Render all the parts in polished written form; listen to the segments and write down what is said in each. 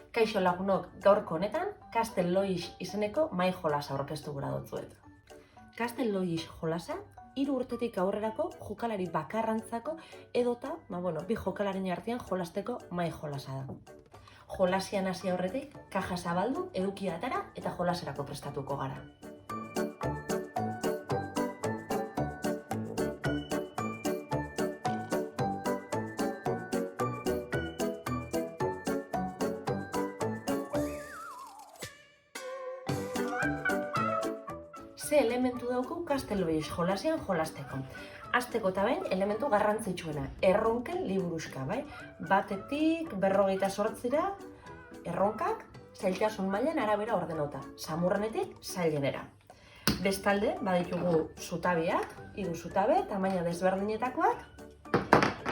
Kaixo lagunok, gaurko honetan Castle Lois izeneko mai jolasa aurkeztu gura dutzuet. Castle Lois jolasa 3 urtetik aurrerako jokalari bakarrantzako edota, bi jokalarien artean jolasteko mai jolasa da. Jolasian hasi aurretik, kaja zabaldu, edukia atara eta jolaserako prestatuko gara. Ze elementu dauku Castle Lois jolasian jolasteko. Hasteko eta behin elementu garrantzitsuena, erronken liburuxka, bai? 1-tik 58ra erronkak zailtasun mailan arabera ordenauta, samurrenetik zailenera. Bestalde, baditugu zutabeak, 3 zutabe, tamaina desberdinetakoak,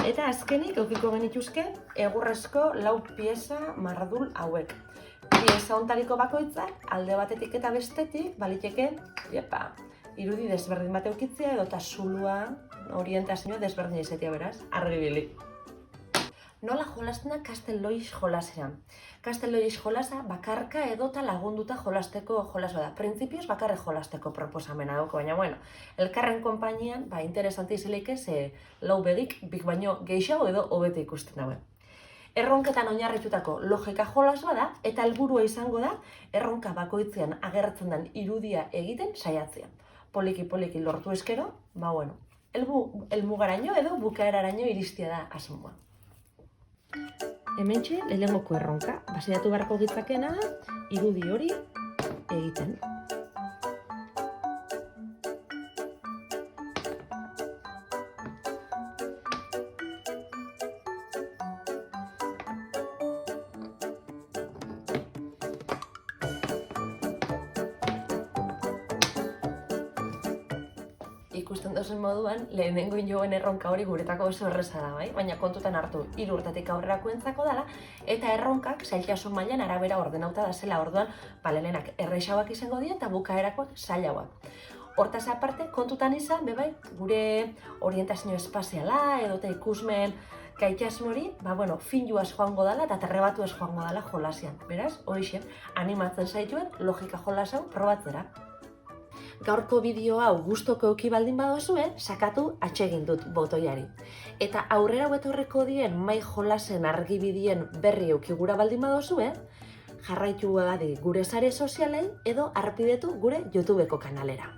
eta azkenik edukiko genituzke egurrezko 4 pieza mardul hauek. Pieza hontariko bakoitzak alde batetik eta bestetik baliteke irudi desberdin bat eukitzea edota zulua, orientazioa desberdin izatea beraz, argibili. Nola jolasten da Castle Lois jolasera? Castle Lois jolasa bakarka edota lagunduta jolasteko jolasa da. Printzipioz bakarrik jolasteko proposamena dauko, baina elkarren konpainian interesante izeleike ze 4 begik bik baino gehiago edo hobeto ikusten daue. Erronketan oinarritutako logika jolas bada eta helburua izango da erronka bakoitzean agertzen den irudia egiten saiatzea. Poliki lortu eskero, helmugaraino edo bukaeraraino iristea da asmoa. Hementxe, lehenengoko erronka, basaiatu beharko gitzakena irudi hori egiten. Ikusten duzuen moduan, lehenengo joen erronka hori guretako oso erreza da, bai? Baina kontutan hartu 3 urtetik aurrerakoentzako dela, eta erronkak zailtasun mailan arabera ordenauta da zela orduan, lehenak errexauak izango dira eta bukaerakoak zailauak. Hortaz aparte, kontutan izan, gure orientazio espaziala edota ikusmen gaitasun hori, finjuaz joango dela eta trebatuaz joango dela jolasian. Beraz, horixe, animatzen zaituen logika jolas hau probatzera. Gaurko bideo hau gustoko eduki baldin baduzue, sakatu atsegin dut botoiari. Eta aurrera etorriko dien mai jolasen argibideen berri eduki gura baldin baduzue, jarraitu gure sare sozialei edo harpidetu gure YouTubeko kanalera.